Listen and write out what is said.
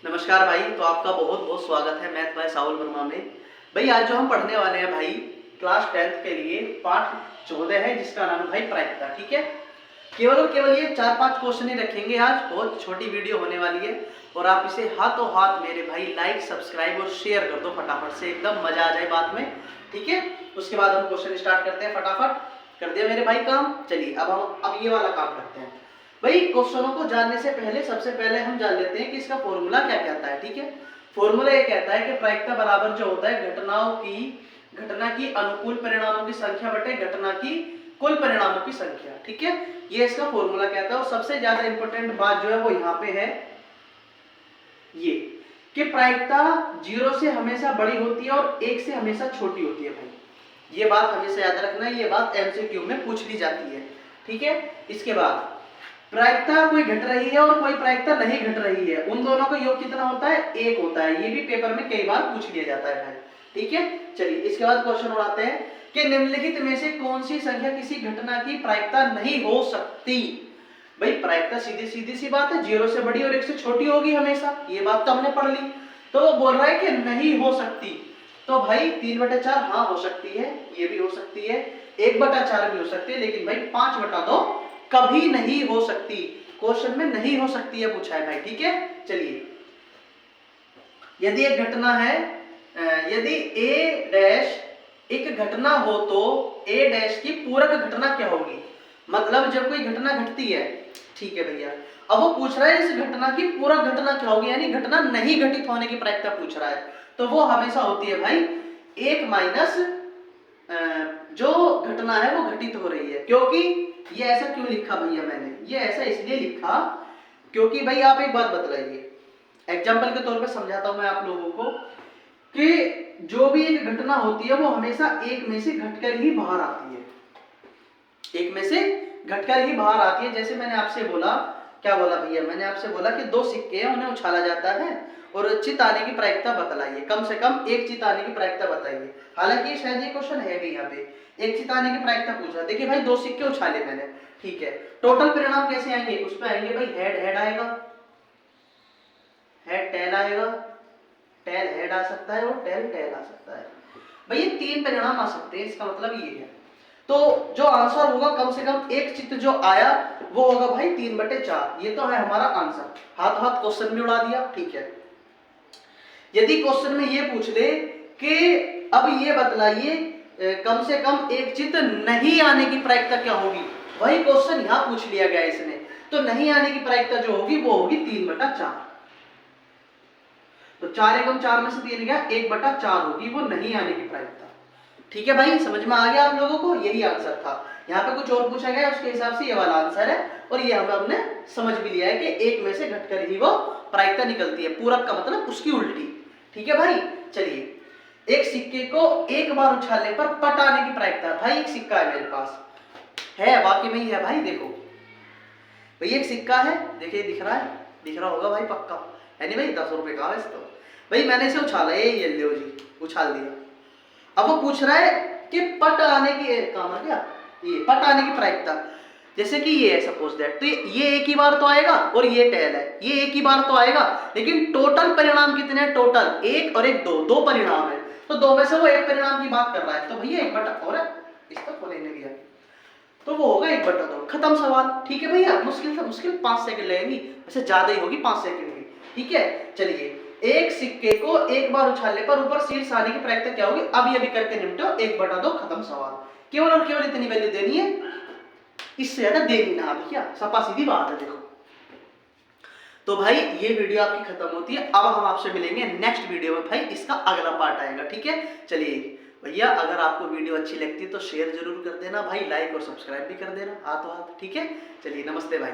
नमस्कार भाई। तो आपका बहुत बहुत स्वागत है मैथ बाय साहुल वर्मा में। भाई आज जो हम पढ़ने वाले हैं भाई क्लास 10th के लिए पाठ 14 है जिसका नाम है भाई प्रायिकता। ठीक है, केवल और केवल ये 4-5 क्वेश्चन ही रखेंगे। आज बहुत छोटी वीडियो होने वाली है और आप इसे हाथों हाथ मेरे भाई लाइक सब्सक्राइब और शेयर कर दो फटाफट से, एकदम मजा आ जाए बात में। ठीक है, उसके बाद हम क्वेश्चन स्टार्ट करते हैं। फटाफट कर दिया मेरे भाई काम। चलिए अब ये वाला काम करते हैं। भाई क्वेश्चनों को जानने से पहले सबसे पहले हम जान लेते हैं कि इसका फॉर्मूला क्या कहता है। ठीक है, फॉर्मूला ये कहता है कि प्रायिकता बराबर जो होता है घटना की अनुकूल परिणामों की संख्या बटे घटना की कुल परिणामों की संख्या। ठीक है, ये इसका फॉर्मूला कहता है। और सबसे ज्यादा इंपॉर्टेंट बात जो है वो यहाँ पे है ये कि प्रायिकता 0 से हमेशा बड़ी होती है और 1 से हमेशा छोटी होती है। भाई ये बात हमेशा याद रखना है, ये बात एमसीक्यू में पूछ ली जाती है। ठीक है, इसके बाद प्रायिकता कोई घट रही है और कोई प्रायिकता नहीं घट रही है, उन दोनों का योग कितना होता है? 1 होता है। ये भी पेपर में कई बार पूछ लिया जाता है भाई। ठीक है, चलिए इसके बाद क्वेश्चन उठाते हैं कि निम्नलिखित में से कौन सी संख्या किसी घटना की प्रायिकता नहीं हो सकती। भाई प्रायिकता सीधी सी बात है, 0 से बड़ी और 1 से छोटी होगी हमेशा, ये बात तो हमने पढ़ ली। तो वो बोल रहा है कि नहीं हो सकती। तो भाई 3/4 हाँ हो सकती है, ये भी हो सकती है, 1/4 भी हो सकती है, लेकिन भाई 5/2 कभी नहीं हो सकती। क्वेश्चन में नहीं हो सकती है पूछा है भाई। ठीक है, चलिए यदि एक घटना है, यदि ए डैश एक घटना हो तो ए डैश की पूरक घटना क्या होगी। मतलब जब कोई घटना घटती है, ठीक है भैया, अब वो पूछ रहा है इस घटना की पूरक घटना क्या होगी, यानी घटना नहीं घटित होने की प्रायिकता पूछ रहा है। तो वो हमेशा होती है भाई 1 माइनस जो घटना है वो घटित हो रही है। क्योंकि ये ऐसा क्यों लिखा भैया मैंने, ये ऐसा इसलिए लिखा क्योंकि भाई आप एक बात बतलाइए, एग्जाम्पल के तौर पे समझाता हूं मैं आप लोगों को कि जो भी एक घटना होती है वो हमेशा 1 में से घटकर ही बाहर आती है। 1 में से घटकर ही बाहर आती है। जैसे मैंने आपसे बोला, क्या बोला भैया, मैंने आपसे बोला कि 2 सिक्के हैं, उन्हें उछाला जाता है और चित आने की प्रायिकता बतलाइए, कम से कम 1 चित आने की प्रायिकता बताइए। हालांकि शायद ये क्वेश्चन है भी यहाँ पे, 1 चित आने की प्रायिकता पूछा। देखिए भाई 2 सिक्के उछाले मैंने, ठीक है, टोटल परिणाम कैसे आएंगे, उसमें आएंगे भाई हेड हेड आएगा, हेड टेल आएगा, टेल हेड आ सकता है और टेल टेल आ सकता है। भाई ये 3 परिणाम आ सकते हैं, इसका मतलब ये है। तो जो आंसर होगा कम से कम एक चित्र जो आया वो होगा भाई 3/4। ये तो है हमारा आंसर। हाथ हाथ क्वेश्चन भी उड़ा दिया। ठीक है, यदि क्वेश्चन में ये पूछ ले कि अब ये बतलाइए कम से कम एक चित्र नहीं आने की प्रायिकता क्या होगी, वही क्वेश्चन यहां पूछ लिया गया इसने। तो नहीं आने की प्रायिकता जो होगी वो होगी 3/4। तो 4 एकम 4 में से 3 गया, 1/4 होगी वो नहीं आने की प्रायिकता। ठीक है भाई, समझ में आ गया आप लोगों को, यही आंसर था। यहाँ पे कुछ और पूछा गया, उसके हिसाब से ये वाला आंसर है। और ये हमने समझ भी लिया है कि 1 में से घटकर ही वो प्रायिकता निकलती है, पूरक का मतलब उसकी उल्टी। ठीक है भाई, चलिए एक सिक्के को एक बार उछालने पर पट आने की प्रायिकता। भाई एक सिक्का है मेरे पास, है वाकई में ही है भाई, देखो भाई एक सिक्का है, देखिए दिख रहा है, दिख रहा होगा भाई पक्का है नहीं भाई, 10 रुपए का है तो। भाई मैंने इसे उछाला, ये लो जी, उछाल दिया। अब वो पूछ रहा है कि पट आने की काम है क्या, ये पट आने की प्रायिकता, जैसे कि ये है सपोज दैट, तो ये एक ही बार तो आएगा और ये टेल है, ये एक ही बार तो आएगा, लेकिन टोटल परिणाम कितने हैं, टोटल 1 और 1 2 परिणाम है। तो 2 में से वो एक परिणाम की बात कर रहा है, तो भैया 1/, और इसका खोले ने दिया तो वो होगा 1/2, खत्म सवाल। ठीक है भैया, मुश्किल से मुश्किल 5 सेकंड लगेंगी, वैसे ज्यादा ही होगी 5 सेकंड की। ठीक है, चलिए एक सिक्के को एक बार उछालने पर ऊपर शीर्ष आने की प्रायिकता क्या होगी, अब ये भी करके निपटो, 1/2, खत्म सवाल। केवल और केवल इतनी वैल्यू देनी है, इससे ज्यादा देनी ना भैया, सपा सीधी बात है। देखो तो भाई ये वीडियो आपकी खत्म होती है, अब हम आपसे मिलेंगे नेक्स्ट वीडियो में, भाई इसका अगला पार्ट आएगा। ठीक है, चलिए भैया अगर आपको वीडियो अच्छी लगती है तो शेयर जरूर कर देना भाई, लाइक और सब्सक्राइब भी कर देना हाथों हाथ। ठीक है, चलिए नमस्ते भाई।